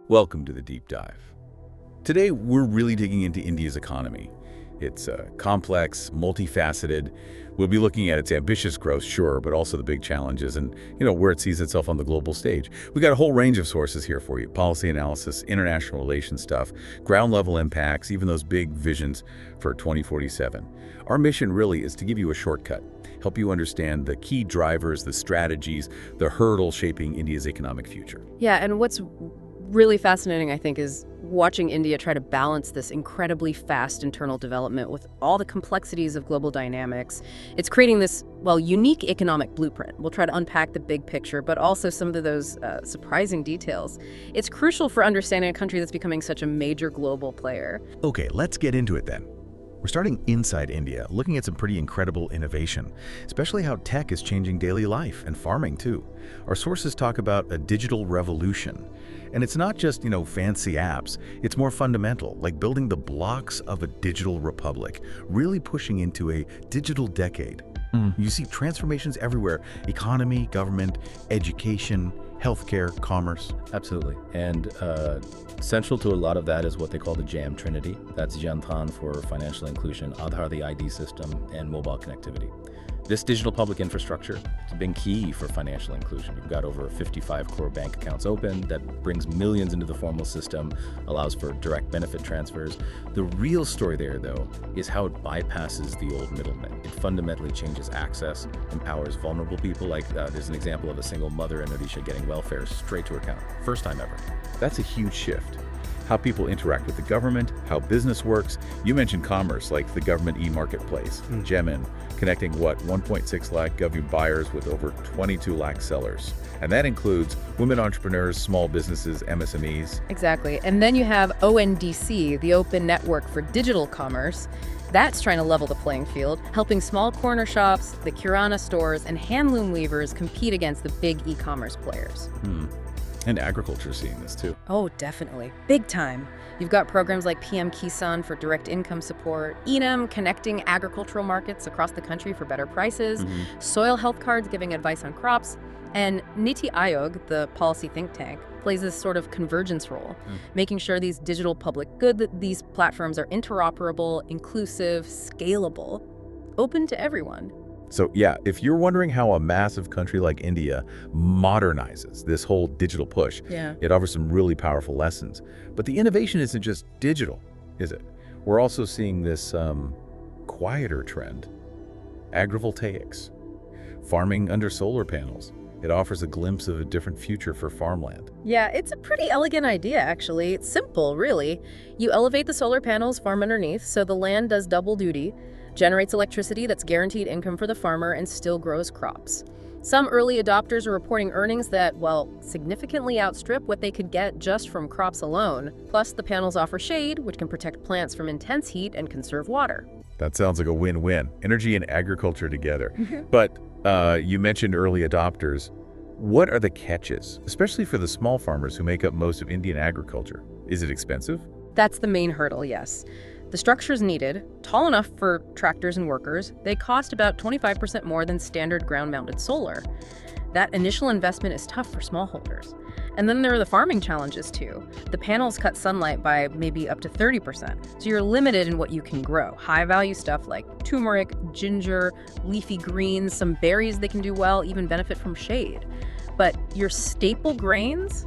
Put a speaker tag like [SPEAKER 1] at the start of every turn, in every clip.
[SPEAKER 1] Welcome to the Deep Dive. Today, we're really digging into India's economy. It's complex, multifaceted. We'll be looking at its ambitious growth, sure, but also the big challenges and, where it sees itself on the global stage. We got a whole range of sources here for you: policy analysis, international relations stuff, ground-level impacts, even those big visions for 2047. Our mission really is to give you a shortcut, help you understand the key drivers, the strategies, the hurdles shaping India's economic future.
[SPEAKER 2] Yeah, and what's really fascinating, I think, is watching India try to balance this incredibly fast internal development with all the complexities of global dynamics. It's creating this, unique economic blueprint. We'll try to unpack the big picture, but also some of those surprising details. It's crucial for understanding a country that's becoming such a major global player.
[SPEAKER 3] Okay, let's get into it then. We're starting inside India, looking at some pretty incredible innovation, especially how tech is changing daily life and farming too. Our sources talk about a digital revolution. And it's not just, fancy apps. It's more fundamental, like building the blocks of a digital republic, really pushing into a digital decade. You see transformations everywhere: economy, government, education, healthcare, commerce.
[SPEAKER 4] Absolutely. And central to a lot of that is what they call the JAM Trinity. That's Jantan for financial inclusion, Aadhaar the ID system, and mobile connectivity. This digital public infrastructure has been key for financial inclusion. You've got over 55 crore bank accounts open. That brings millions into the formal system, allows for direct benefit transfers. The real story there, though, is how it bypasses the old middlemen. It fundamentally changes access, empowers vulnerable people. Like there's an example of a single mother in Odisha getting welfare straight to her account. First time ever.
[SPEAKER 1] That's a huge shift. How people interact with the government, how business works. You mentioned commerce, like the government e-marketplace, Gemin, connecting 1.6 lakh government buyers with over 22 lakh sellers. And that includes women entrepreneurs, small businesses, MSMEs.
[SPEAKER 2] Exactly. And then you have ONDC, the Open Network for Digital Commerce. That's trying to level the playing field, helping small corner shops, the Kirana stores, and handloom weavers compete against the big e-commerce players.
[SPEAKER 1] And agriculture is seeing this too.
[SPEAKER 2] Oh, definitely. Big time. You've got programs like PM Kisan for direct income support, Enam connecting agricultural markets across the country for better prices, soil health cards giving advice on crops, and Niti Aayog, the policy think tank, plays this sort of convergence role, making sure these digital public good, these platforms are interoperable, inclusive, scalable, open to everyone.
[SPEAKER 1] So yeah, if you're wondering how a massive country like India modernizes this whole digital push, it offers some really powerful lessons. But the innovation isn't just digital, is it? We're also seeing this quieter trend: agrivoltaics, farming under solar panels. It offers a glimpse of a different future for farmland.
[SPEAKER 2] Yeah, it's a pretty elegant idea, actually. It's simple, really. You elevate the solar panels, farm underneath, so the land does double duty, generates electricity that's guaranteed income for the farmer, and still grows crops. Some early adopters are reporting earnings that, significantly outstrip what they could get just from crops alone. Plus, the panels offer shade, which can protect plants from intense heat and conserve water.
[SPEAKER 1] That sounds like a win-win. Energy and agriculture together. But you mentioned early adopters. What are the catches, especially for the small farmers who make up most of Indian agriculture? Is it expensive?
[SPEAKER 2] That's the main hurdle, yes. The structures needed, tall enough for tractors and workers, they cost about 25% more than standard ground-mounted solar. That initial investment is tough for smallholders. And then there are the farming challenges too. The panels cut sunlight by maybe up to 30%, so you're limited in what you can grow. High-value stuff like turmeric, ginger, leafy greens, some berries they can do well, even benefit from shade. But your staple grains,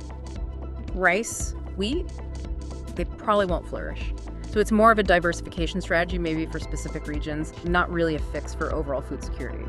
[SPEAKER 2] rice, wheat, they probably won't flourish. So it's more of a diversification strategy, maybe for specific regions, not really a fix for overall food security.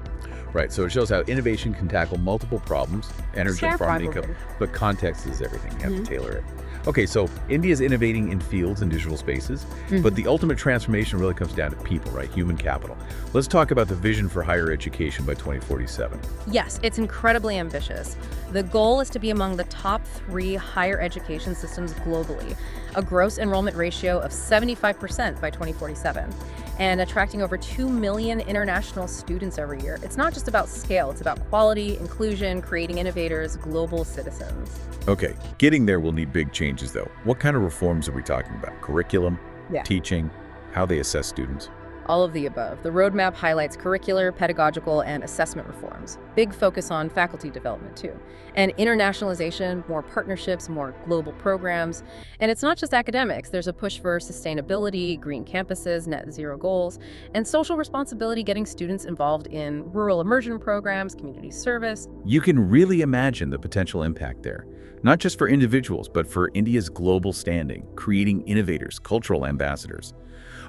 [SPEAKER 1] Right, so it shows how innovation can tackle multiple problems, energy and farm income, but context is everything. You have to tailor it. Okay, so India's innovating in fields and digital spaces, but the ultimate transformation really comes down to people, right? Human capital. Let's talk about the vision for higher education by 2047.
[SPEAKER 2] Yes, it's incredibly ambitious. The goal is to be among the top 3 higher education systems globally, a gross enrollment ratio of 75% by 2047, and attracting over 2 million international students every year. It's not just about scale, it's about quality, inclusion, creating innovators, global citizens.
[SPEAKER 1] Okay, getting there will need big changes though. What kind of reforms are we talking about? Curriculum, teaching, how they assess students?
[SPEAKER 2] All of the above. The roadmap highlights curricular, pedagogical, and assessment reforms. Big focus on faculty development, too. And internationalization, more partnerships, more global programs. And it's not just academics. There's a push for sustainability, green campuses, net zero goals, and social responsibility, getting students involved in rural immersion programs, community service.
[SPEAKER 1] You can really imagine the potential impact there, not just for individuals, but for India's global standing, creating innovators, cultural ambassadors.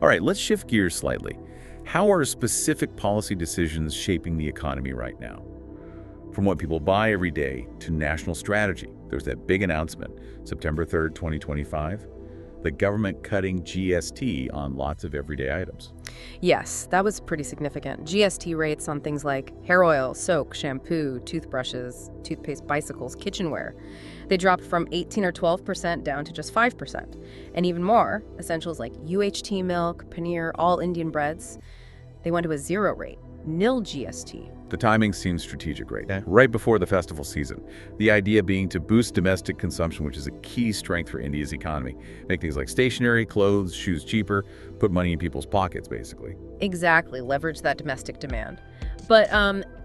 [SPEAKER 1] All right, let's shift gears slightly. How are specific policy decisions shaping the economy right now? From what people buy every day to national strategy. There's that big announcement, September 3rd, 2025, the government cutting GST on lots of everyday items.
[SPEAKER 2] Yes, that was pretty significant. GST rates on things like hair oil, soap, shampoo, toothbrushes, toothpaste, bicycles, kitchenware. They dropped from 18 or 12% down to just 5%. And even more, essentials like UHT milk, paneer, all Indian breads, they went to a zero rate, nil GST.
[SPEAKER 1] The timing seems strategic, right before the festival season. The idea being to boost domestic consumption, which is a key strength for India's economy. Make things like stationery, clothes, shoes cheaper, put money in people's pockets, basically.
[SPEAKER 2] Exactly, leverage that domestic demand. But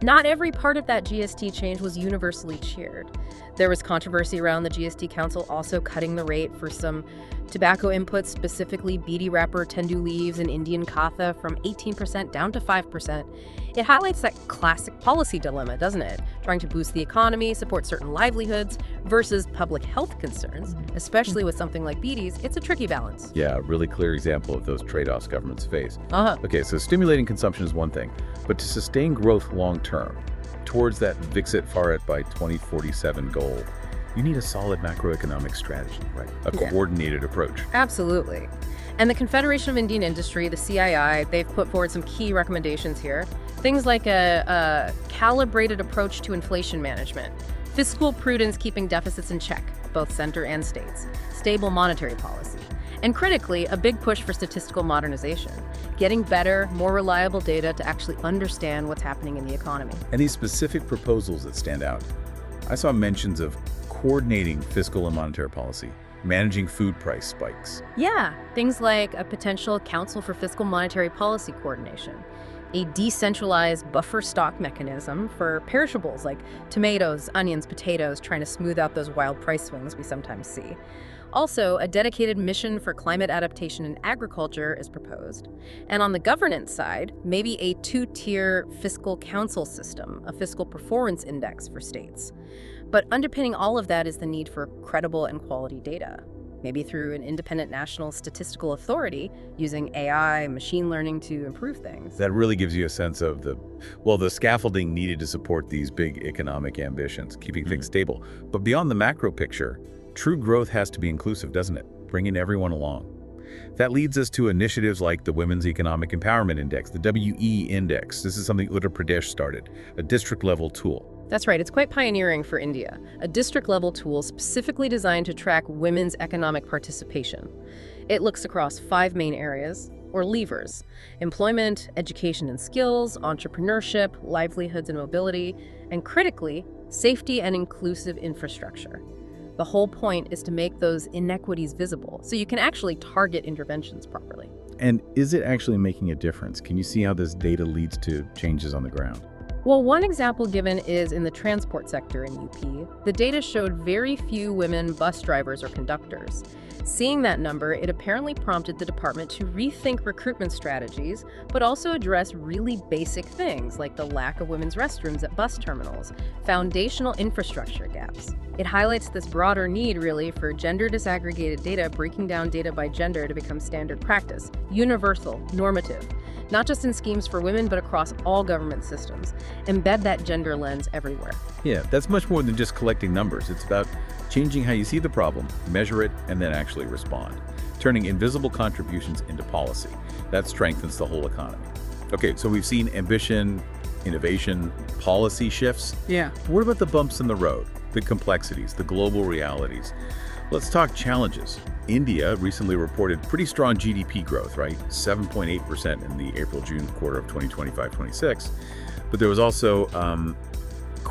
[SPEAKER 2] not every part of that GST change was universally cheered. There was controversy around the GST Council also cutting the rate for some tobacco inputs, specifically beedi wrapper, tendu leaves, and Indian katha from 18% down to 5%. It highlights that classic policy dilemma, doesn't it? Trying to boost the economy, support certain livelihoods, versus public health concerns, especially with something like beedies. It's a tricky balance.
[SPEAKER 1] Yeah, a really clear example of those trade-offs governments face.
[SPEAKER 2] Uh-huh.
[SPEAKER 1] Okay, so stimulating consumption is one thing, but to sustain growth long-term, towards that Viksit Bharat by 2047 goal, you need a solid macroeconomic strategy, right? A coordinated approach.
[SPEAKER 2] Absolutely. And the Confederation of Indian Industry, the CII, they've put forward some key recommendations here. Things like a calibrated approach to inflation management, fiscal prudence keeping deficits in check, both center and states, stable monetary policy, and critically, a big push for statistical modernization, getting better, more reliable data to actually understand what's happening in the economy.
[SPEAKER 1] And these specific proposals that stand out, I saw mentions of coordinating fiscal and monetary policy, managing food price spikes.
[SPEAKER 2] Yeah, things like a potential Council for Fiscal Monetary Policy Coordination, a decentralized buffer stock mechanism for perishables like tomatoes, onions, potatoes, trying to smooth out those wild price swings we sometimes see. Also, a dedicated mission for climate adaptation in agriculture is proposed. And on the governance side, maybe a two-tier fiscal council system, a fiscal performance index for states. But underpinning all of that is the need for credible and quality data, maybe through an independent national statistical authority using AI, machine learning to improve things.
[SPEAKER 1] That really gives you a sense of the scaffolding needed to support these big economic ambitions, keeping things stable. But beyond the macro picture, true growth has to be inclusive, doesn't it? Bringing everyone along. That leads us to initiatives like the Women's Economic Empowerment Index, the WE Index. This is something Uttar Pradesh started, a district-level tool.
[SPEAKER 2] That's right, it's quite pioneering for India, a district-level tool specifically designed to track women's economic participation. It looks across 5 main areas, or levers: employment, education and skills, entrepreneurship, livelihoods and mobility, and critically, safety and inclusive infrastructure. The whole point is to make those inequities visible, so you can actually target interventions properly.
[SPEAKER 1] And is it actually making a difference? Can you see how this data leads to changes on the ground?
[SPEAKER 2] Well, one example given is in the transport sector in UP. The data showed very few women bus drivers or conductors. Seeing that number, it apparently prompted the department to rethink recruitment strategies, but also address really basic things like the lack of women's restrooms at bus terminals, foundational infrastructure gaps. It highlights this broader need, really, for gender disaggregated data, breaking down data by gender to become standard practice, universal, normative, not just in schemes for women, but across all government systems. Embed that gender lens everywhere.
[SPEAKER 1] Yeah, that's much more than just collecting numbers. It's about changing how you see the problem, measure it, and then actually respond. Turning invisible contributions into policy. That strengthens the whole economy. Okay, so we've seen ambition, innovation, policy shifts.
[SPEAKER 2] Yeah.
[SPEAKER 1] What about the bumps in the road, the complexities, the global realities? Let's talk challenges. India recently reported pretty strong GDP growth, right? 7.8% in the April-June quarter of 2025-26. But there was also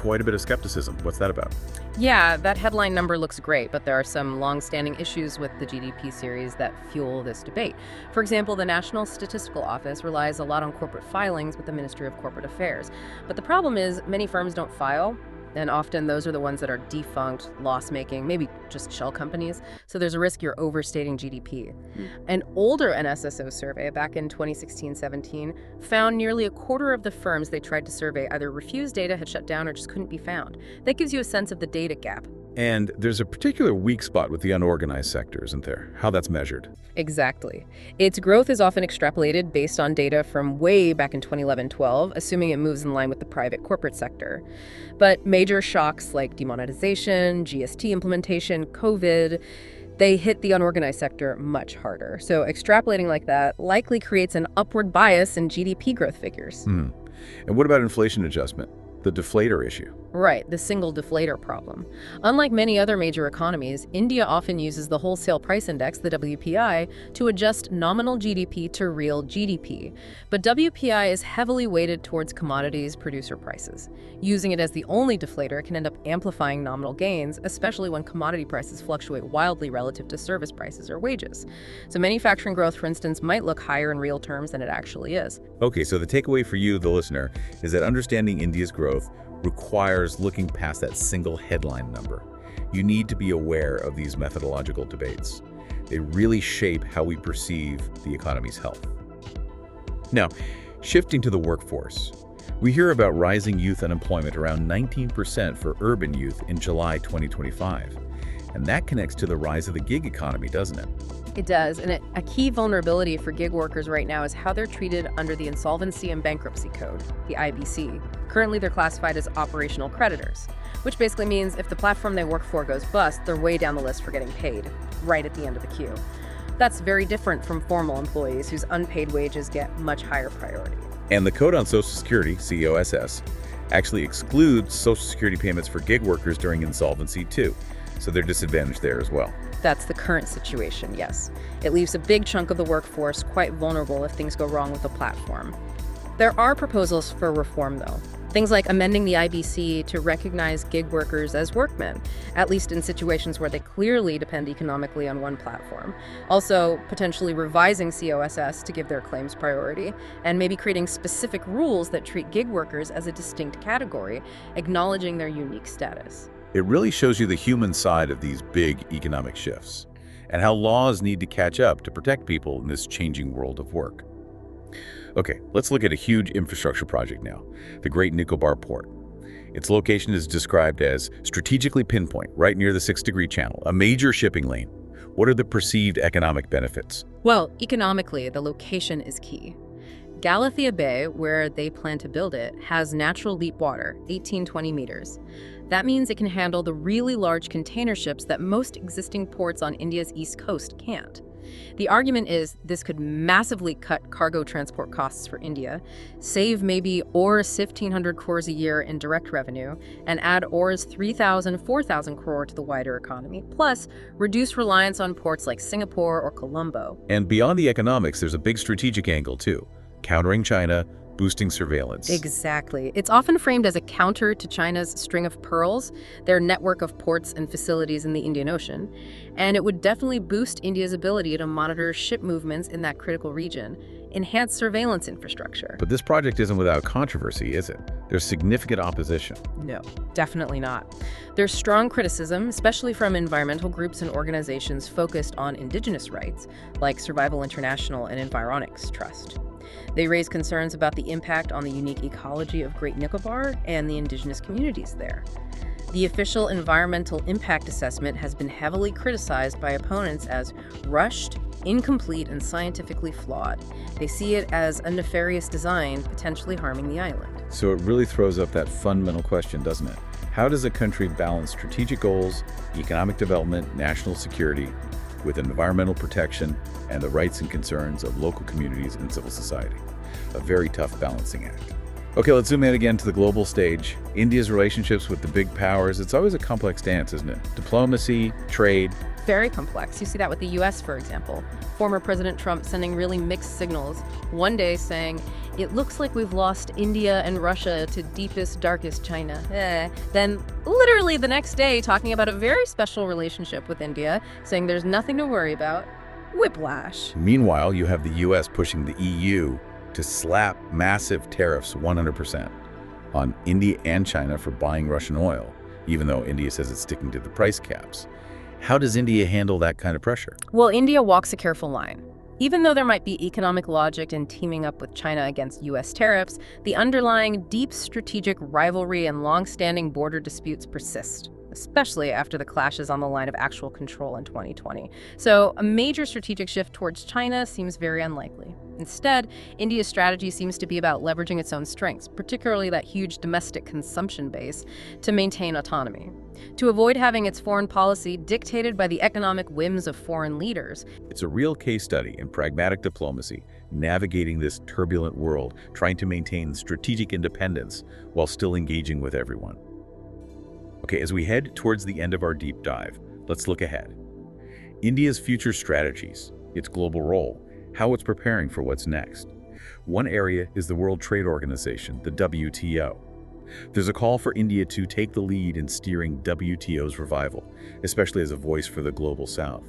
[SPEAKER 3] quite a bit of skepticism. What's that about?
[SPEAKER 2] Yeah, that headline number looks great, but there are some long-standing issues with the GDP series that fuel this debate. For example, the National Statistical Office relies a lot on corporate filings with the Ministry of Corporate Affairs. But the problem is many firms don't file, and often those are the ones that are defunct, loss-making, maybe just shell companies. So there's a risk you're overstating GDP. An older NSSO survey back in 2016-17 found nearly a quarter of the firms they tried to survey either refused data, had shut down, or just couldn't be found. That gives you a sense of the data gap.
[SPEAKER 1] And there's a particular weak spot with the unorganized sector, isn't there? How that's measured.
[SPEAKER 2] Exactly. Its growth is often extrapolated based on data from way back in 2011-12, assuming it moves in line with the private corporate sector. But major shocks like demonetization, GST implementation, COVID, they hit the unorganized sector much harder. So extrapolating like that likely creates an upward bias in GDP growth figures.
[SPEAKER 1] And what about inflation adjustment? The deflator issue.
[SPEAKER 2] Right, the single deflator problem. Unlike many other major economies, India often uses the wholesale price index, the WPI, to adjust nominal GDP to real GDP. But WPI is heavily weighted towards commodities producer prices. Using it as the only deflator can end up amplifying nominal gains, especially when commodity prices fluctuate wildly relative to service prices or wages. So manufacturing growth, for instance, might look higher in real terms than it actually is.
[SPEAKER 1] Okay, so the takeaway for you, the listener, is that understanding India's growth requires looking past that single headline number. You need to be aware of these methodological debates. They really shape how we perceive the economy's health. Now, shifting to the workforce, we hear about rising youth unemployment around 19% for urban youth in July 2025. And that connects to the rise of the gig economy, doesn't it?
[SPEAKER 2] It does, and a key vulnerability for gig workers right now is how they're treated under the Insolvency and Bankruptcy Code, the IBC. Currently, they're classified as operational creditors, which basically means if the platform they work for goes bust, they're way down the list for getting paid, right at the end of the queue. That's very different from formal employees whose unpaid wages get much higher priority.
[SPEAKER 1] And the Code on Social Security, COSS, actually excludes Social Security payments for gig workers during insolvency too, so they're disadvantaged there as well.
[SPEAKER 2] That's the current situation, yes. It leaves a big chunk of the workforce quite vulnerable if things go wrong with the platform. There are proposals for reform, though. Things like amending the IBC to recognize gig workers as workmen, at least in situations where they clearly depend economically on one platform. Also, potentially revising COSS to give their claims priority, and maybe creating specific rules that treat gig workers as a distinct category, acknowledging their unique status.
[SPEAKER 1] It really shows you the human side of these big economic shifts and how laws need to catch up to protect people in this changing world of work. Okay, let's look at a huge infrastructure project now, the Great Nicobar Port. Its location is described as strategically pinpoint, right near the 6-degree channel, a major shipping lane. What are the perceived economic benefits?
[SPEAKER 2] Well, economically, the location is key. Galathea Bay, where they plan to build it, has natural deep water, 18-20 meters. That means it can handle the really large container ships that most existing ports on India's east coast can't. The argument is this could massively cut cargo transport costs for India, save maybe Aur's 1,500 crores a year in direct revenue, and add Aur's 3,000, 4,000 crore to the wider economy, plus reduce reliance on ports like Singapore or Colombo.
[SPEAKER 1] And beyond the economics, there's a big strategic angle too, countering China, boosting surveillance.
[SPEAKER 2] Exactly. It's often framed as a counter to China's string of pearls, their network of ports and facilities in the Indian Ocean, and it would definitely boost India's ability to monitor ship movements in that critical region, enhance surveillance infrastructure.
[SPEAKER 1] But this project isn't without controversy, is it? There's significant opposition.
[SPEAKER 2] No, definitely not. There's strong criticism, especially from environmental groups and organizations focused on indigenous rights, like Survival International and Environics Trust. They raise concerns about the impact on the unique ecology of Great Nicobar and the indigenous communities there. The official environmental impact assessment has been heavily criticized by opponents as rushed, incomplete, and scientifically flawed. They see it as a nefarious design, potentially harming the island.
[SPEAKER 1] So it really throws up that fundamental question, doesn't it? How does a country balance strategic goals, economic development, national security, with environmental protection and the rights and concerns of local communities and civil society? A very tough balancing act. Okay, let's zoom in again to the global stage. India's relationships with the big powers, it's always a complex dance, isn't it? Diplomacy, trade,
[SPEAKER 2] Very complex. You see that with the US, for example. Former President Trump sending really mixed signals. One day saying, it looks like we've lost India and Russia to deepest, darkest China. Then literally the next day talking about a very special relationship with India, saying there's nothing to worry about. Whiplash.
[SPEAKER 1] Meanwhile, you have the US pushing the EU to slap massive tariffs 100% on India and China for buying Russian oil, even though India says it's sticking to the price caps. How does India handle that kind of pressure?
[SPEAKER 2] Well, India walks a careful line. Even though there might be economic logic in teaming up with China against U.S. tariffs, the underlying deep strategic rivalry and long-standing border disputes persist, especially after the clashes on the line of actual control in 2020. So a major strategic shift towards China seems very unlikely. Instead, India's strategy seems to be about leveraging its own strengths, particularly that huge domestic consumption base, to maintain autonomy, to avoid having its foreign policy dictated by the economic whims of foreign leaders.
[SPEAKER 1] It's a real case study in pragmatic diplomacy, navigating this turbulent world, trying to maintain strategic independence while still engaging with everyone. Okay, as we head towards the end of our deep dive, let's look ahead. India's future strategies, its global role, how it's preparing for what's next. One area is the World Trade Organization, the WTO. There's a call for India to take the lead in steering WTO's revival, especially as a voice for the global South.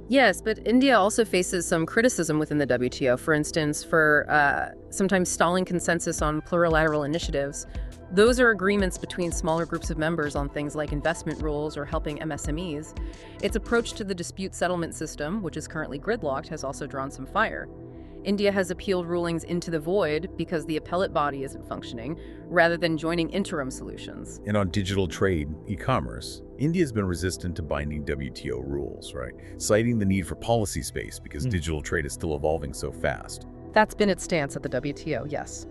[SPEAKER 2] Yes, but India also faces some criticism within the WTO, for instance, for sometimes stalling consensus on plurilateral initiatives. Those are agreements between smaller groups of members on things like investment rules or helping MSMEs. Its approach to the dispute settlement system, which is currently gridlocked, has also drawn some fire. India has appealed rulings into the void because the appellate body isn't functioning, rather than joining interim solutions.
[SPEAKER 1] And on digital trade, e-commerce, India's been resistant to binding WTO rules, right? Citing the need for policy space because digital trade is still evolving so fast.
[SPEAKER 2] That's been its stance at the WTO, yes.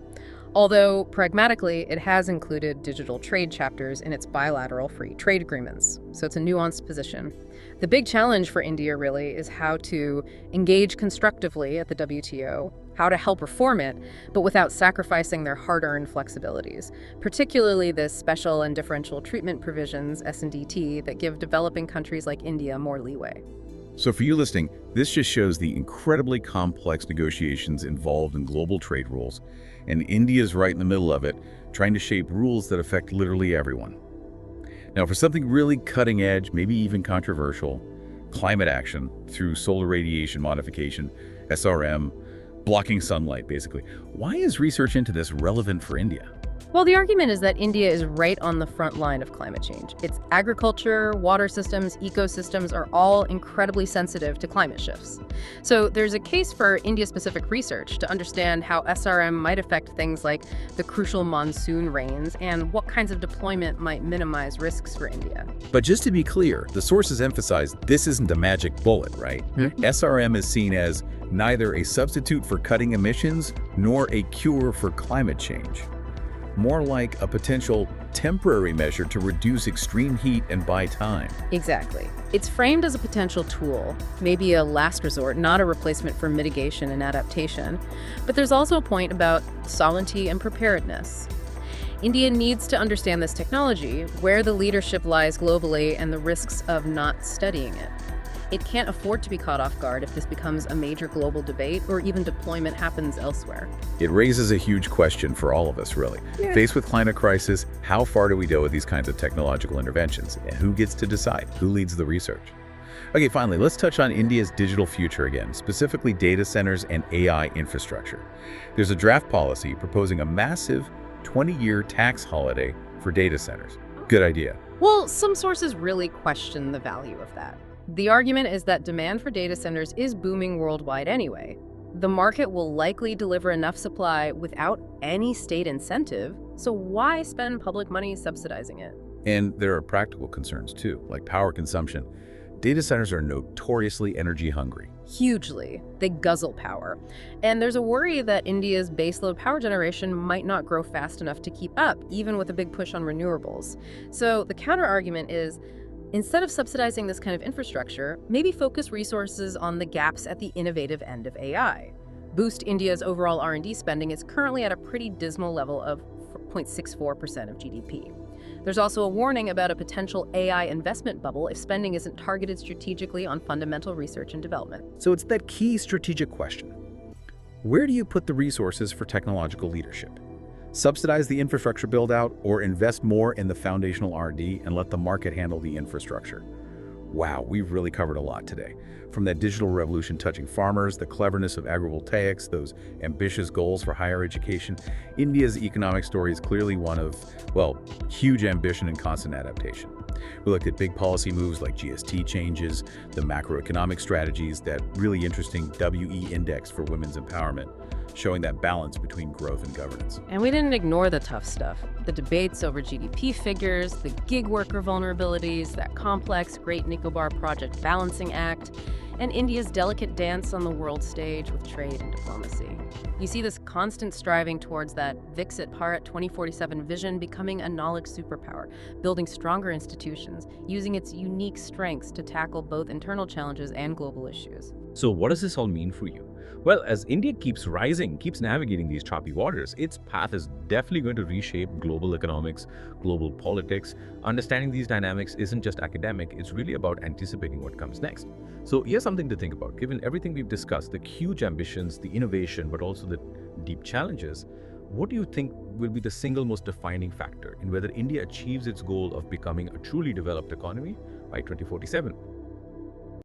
[SPEAKER 2] Although, pragmatically, it has included digital trade chapters in its bilateral free trade agreements, so it's a nuanced position. The big challenge for India, really, is how to engage constructively at the WTO, how to help reform it, but without sacrificing their hard-earned flexibilities, particularly the special and differential treatment provisions, S&DT, that give developing countries like India more leeway.
[SPEAKER 1] So for you listening, this just shows the incredibly complex negotiations involved in global trade rules, and India's right in the middle of it, trying to shape rules that affect literally everyone. Now, for something really cutting edge, maybe even controversial, climate action through solar radiation modification, SRM, blocking sunlight, basically, why is research into this relevant for India?
[SPEAKER 2] Well, the argument is that India is right on the front line of climate change. Its agriculture, water systems, ecosystems are all incredibly sensitive to climate shifts. So there's a case for India-specific research to understand how SRM might affect things like the crucial monsoon rains and what kinds of deployment might minimize risks for India.
[SPEAKER 1] But just to be clear, the sources emphasize this isn't a magic bullet, right? SRM is seen as neither a substitute for cutting emissions nor a cure for climate change. More like a potential temporary measure to reduce extreme heat and buy time.
[SPEAKER 2] Exactly. It's framed as a potential tool, maybe a last resort, not a replacement for mitigation and adaptation. But there's also a point about sovereignty and preparedness. India needs to understand this technology, where the leadership lies globally, and the risks of not studying it. It can't afford to be caught off guard if this becomes a major global debate or even deployment happens elsewhere.
[SPEAKER 1] It raises a huge question for all of us, really.
[SPEAKER 2] Yeah.
[SPEAKER 1] Faced with climate crisis, how far do we go with these kinds of technological interventions? And who gets to decide? Who leads the research? Okay, finally, let's touch on India's digital future again, specifically data centers and AI infrastructure. There's a draft policy proposing a massive 20-year tax holiday for data centers. Good idea.
[SPEAKER 2] Well, some sources really question the value of that. The argument is that demand for data centers is booming worldwide anyway. The market will likely deliver enough supply without any state incentive, so why spend public money subsidizing it?
[SPEAKER 1] And there are practical concerns too, like power consumption. Data centers are notoriously energy hungry.
[SPEAKER 2] Hugely. They guzzle power. And there's a worry that India's baseload power generation might not grow fast enough to keep up, even with a big push on renewables. So the counter-argument is, instead of subsidizing this kind of infrastructure, maybe focus resources on the gaps at the innovative end of AI. Boost India's overall R&D spending is currently at a pretty dismal level of 0.64% of GDP. There's also a warning about a potential AI investment bubble if spending isn't targeted strategically on fundamental research and development.
[SPEAKER 3] So it's that key strategic question. Where do you put the resources for technological leadership? Subsidize the infrastructure build-out or invest more in the foundational R&D and let the market handle the infrastructure? Wow, we've really covered a lot today. From that digital revolution touching farmers, the cleverness of agrivoltaics, those ambitious goals for higher education, India's economic story is clearly one of, well, huge ambition and constant adaptation. We looked at big policy moves like GST changes, the macroeconomic strategies, that really interesting WE index for women's empowerment, showing that balance between growth and governance.
[SPEAKER 2] And we didn't ignore the tough stuff. The debates over GDP figures, the gig worker vulnerabilities, that complex Great Nicobar Project Balancing Act, and India's delicate dance on the world stage with trade and diplomacy. You see this constant striving towards that Viksit Bharat 2047 vision, becoming a knowledge superpower, building stronger institutions, using its unique strengths to tackle both internal challenges and global issues.
[SPEAKER 5] So what does this all mean for you? Well, as India keeps rising, keeps navigating these choppy waters, its path is definitely going to reshape global economics, global politics. Understanding these dynamics isn't just academic, it's really about anticipating what comes next. So here's something to think about. Given everything we've discussed, the huge ambitions, the innovation, but also the deep challenges, what do you think will be the single most defining factor in whether India achieves its goal of becoming a truly developed economy by 2047?